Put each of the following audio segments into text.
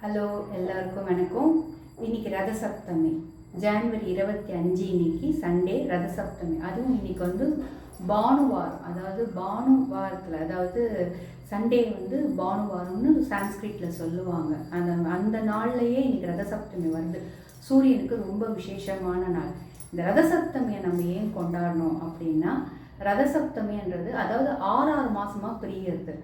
Hello, எல்லாருக்கும் வணக்கம். இன்னைக்கு ரத சப்தமி, ஜனவரி 25 இன்னைக்கு சண்டே ரத சப்தமி. அதுவும் இன்னைக்கு வந்து பானுவாரம், அதாவது பானுவாரத்தில், அதாவது சண்டே வந்து பானுவாரம்னு சான்ஸ்கிரிட்டில் சொல்லுவாங்க. அந்த நாள்லையே இன்னைக்கு ரத சப்தமி வருது. சூரியனுக்கு ரொம்ப விசேஷமான நாள். இந்த ரத சப்தமியை நம்ம ஏன் கொண்டாடணும் அப்படின்னா, ரத சப்தமின்றது அதாவது 6 மாசமா பிரிகிறது.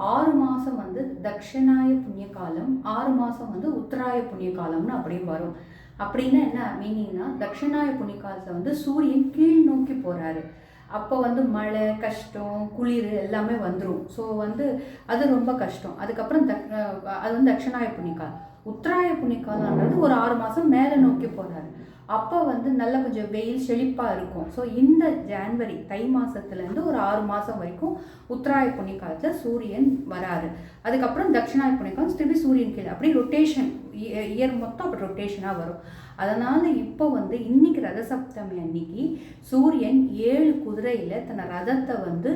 6 மாதம் வந்து தட்சிணாய புண்ணிய காலம், 6 மாதம் வந்து உத்தராய புண்ணிய காலம்னு அப்படியே வரும். அப்படின்னா என்ன மீனிங்னா, தட்சிணாய புண்ணிய காலத்தில் வந்து சூரியன் கீழ் நோக்கி போகிறாரு. அப்போ வந்து மழை, கஷ்டம், குளிர் எல்லாமே வந்துடும். ஸோ வந்து அது ரொம்ப கஷ்டம். அதுக்கப்புறம் அது வந்து தட்சிணாய புண்ணிய காலம். உத்தராய புண்ணிய காலம்ன்றது ஒரு 6 மாதம் மேலே நோக்கி போகிறாரு. அப்போ வந்து நல்ல கொஞ்சம் வெயில் செழிப்பாக இருக்கும். ஸோ இந்த ஜான்வரி தை மாதத்துலேருந்து ஒரு 6 மாதம் வரைக்கும் உத்தராய புண்ணிய காலத்தில் சூரியன் வராரு. அதுக்கப்புறம் தட்சிணாய புண்ணிய காலம் திருப்பி சூரியன் கீழே அப்படி ரொட்டேஷன், இயர் மொத்தம் அப்படி ரொட்டேஷனாக வரும். அதனால் இப்போ வந்து இன்னைக்கு ரத சப்தமி அன்னைக்கு சூரியன் 7 குதிரையில் தன் ரதத்தை வந்து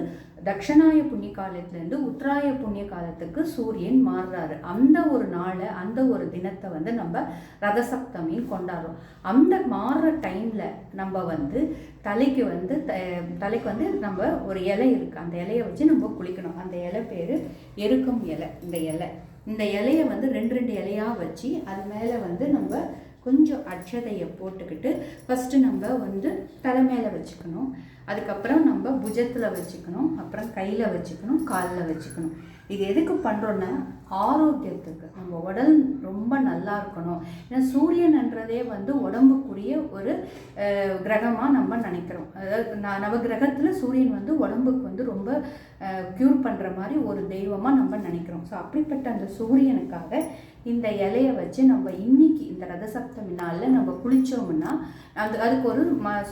தட்சிணாய புண்ணிய காலத்துலேருந்து உத்தராய புண்ணிய காலத்துக்கு சூரியன் மாறுறாரு. அந்த ஒரு நாளை, அந்த ஒரு தினத்தை வந்து நம்ம ரத சப்தமின்னு கொண்டாடுறோம். அந்த மாறுற டைமில் நம்ம வந்து தலைக்கு வந்து நம்ம ஒரு இலை இருக்குது, அந்த இலையை வச்சு நம்ம குளிக்கணும். அந்த இலை பேர் எருக்கம் இலை. இந்த இலையை வந்து ரெண்டு இலையாக வச்சு அது மேலே வந்து நம்ம கொஞ்சம் அட்சதையை போட்டுக்கிட்டு ஃபஸ்ட்டு நம்ம வந்து தலை மேலே வச்சுக்கணும். அதுக்கப்புறம் நம்ம புஜத்தில் வச்சுக்கணும், அப்புறம் கையில் வச்சுக்கணும், காலில் வச்சுக்கணும். இது எதுக்கு பண்ணுறோன்னா, ஆரோக்கியத்துக்கு, நம்ம உடல் ரொம்ப நல்லா இருக்கணும். ஏன்னா சூரியன்ன்றதே வந்து உடம்புக்குரிய ஒரு கிரகமாக நம்ம நினைக்கிறோம். அதாவது நவகிரகத்தில் சூரியன் வந்து உடம்புக்கு வந்து ரொம்ப க்யூர் பண்ணுற மாதிரி ஒரு தெய்வமாக நம்ம நினைக்கிறோம். ஸோ அப்படிப்பட்ட அந்த சூரியனுக்காக இந்த இலையை வச்சு நம்ம இன்னைக்கு இந்த ரத சப்தமி நாளில் நம்ம குளித்தோம்னா, அதுக்கு ஒரு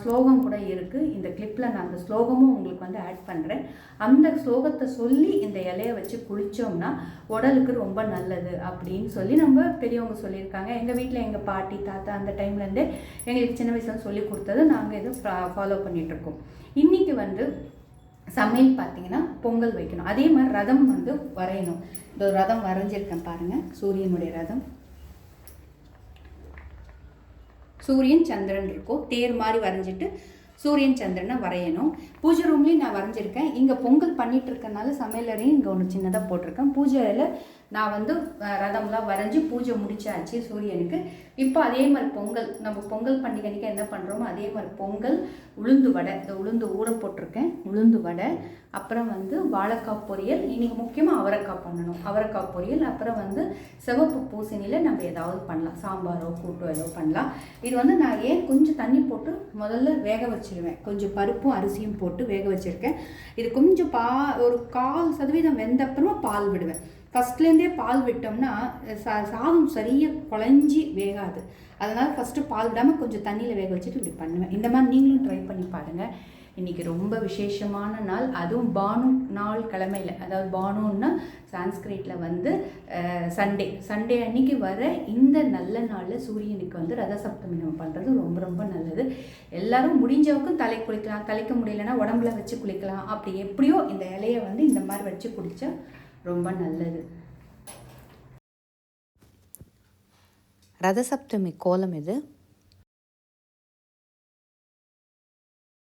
ஸ்லோகம் கூட இருக்குது. இந்த கிளிப்பில் நான் அந்த ஸ்லோகமும் உங்களுக்கு வந்து ஆட் பண்ணுறேன். அந்த ஸ்லோகத்தை சொல்லி இந்த இலையை வச்சு குளித்தோம்னா உடலுக்கு ரொம்ப நல்லது அப்படின்னு சொல்லி நம்ம பெரியவங்க சொல்லியிருக்காங்க. எங்கள் வீட்டில் எங்கள் பாட்டி தாத்தா அந்த டைம்லேருந்தே எங்களுக்கு சின்ன வயசில் சொல்லி கொடுத்தது நாங்கள் இதை ஃபாலோ பண்ணிகிட்ருக்கோம். இன்றைக்கி வந்து சமையல் பார்த்தீங்கன்னா பொங்கல் வைக்கணும். அதே மாதிரி ரதம் வந்து வரையணும். இந்த ரதம் வரைஞ்சிருக்கேன் பாருங்கள், சூரியனுடைய ரதம். சூரியன் சந்திரன் இருக்கும், தேர் மாதிரி வரைஞ்சிட்டு சூரியன் சந்திரனை வரையணும். பூஜை ரூம்லேயும் நான் வரைஞ்சிருக்கேன். இங்கே பொங்கல் பண்ணிகிட்டு இருக்கனால சமையலறையும் இங்கே ஒன்று சின்னதாக போட்டிருக்கேன். பூஜையில் நான் வந்து ரதம்லாம் வரைஞ்சி பூஜை முடிச்சாச்சு சூரியனுக்கு. இப்போ அதே மாதிரி நம்ம பொங்கல் பண்டிகைக்கு என்ன பண்ணுறோமோ அதே மாதிரி பொங்கல், உளுந்து வடை, இந்த உளுந்து ஊற போட்டிருக்கேன், உளுந்து வடை, அப்புறம் வந்து வாழைக்காய் பொரியல். இன்றைக்கி முக்கியமாக அவரைக்காய் பண்ணணும், அவரைக்காய் பொரியல். அப்புறம் வந்து சிவப்பு பூசணியில் நம்ம ஏதாவது பண்ணலாம், சாம்பாரோ கூட்டோ ஏதோ பண்ணலாம். இது வந்து நான் கொஞ்சம் தண்ணி போட்டு முதல்ல வேக வச்சுருவேன். கொஞ்சம் பருப்பும் அரிசியும் போட்டு வேக வச்சுருக்கேன். இது கொஞ்சம் ஒரு 1/4% வெந்தப்புறமா பால் விடுவேன். ஃபஸ்ட்லேருந்தே பால் விட்டோம்னா சாதம் சரியாக குழஞ்சி வேகாது. அதனால் ஃபஸ்ட்டு பால் விடாமல் கொஞ்சம் தண்ணியில் வேக வச்சுட்டு இப்படி பண்ணுவேன். இந்த மாதிரி நீங்களும் ட்ரை பண்ணி பாருங்கள். இன்றைக்கி ரொம்ப விசேஷமான நாள். அதுவும் பானு நாள் கிழமையில், அதாவது பானுன்னா சான்ஸ்கிரிட்டில் வந்து சண்டே அன்னைக்கு வர இந்த நல்ல நாளில் சூரியனுக்கு வந்து ரத சப்தமி நம்ம பண்ணுறது ரொம்ப ரொம்ப நல்லது. எல்லோரும் முடிஞ்சவக்கும் தலை குளிக்கலாம், தலைக்க முடியலன்னா உடம்புல வச்சு குளிக்கலாம். அப்படி எப்படியோ இந்த இலையை வந்து இந்த மாதிரி வச்சு குடித்தா ரொம்ப நல்லது. ரத சப்தமி கோலம் இது.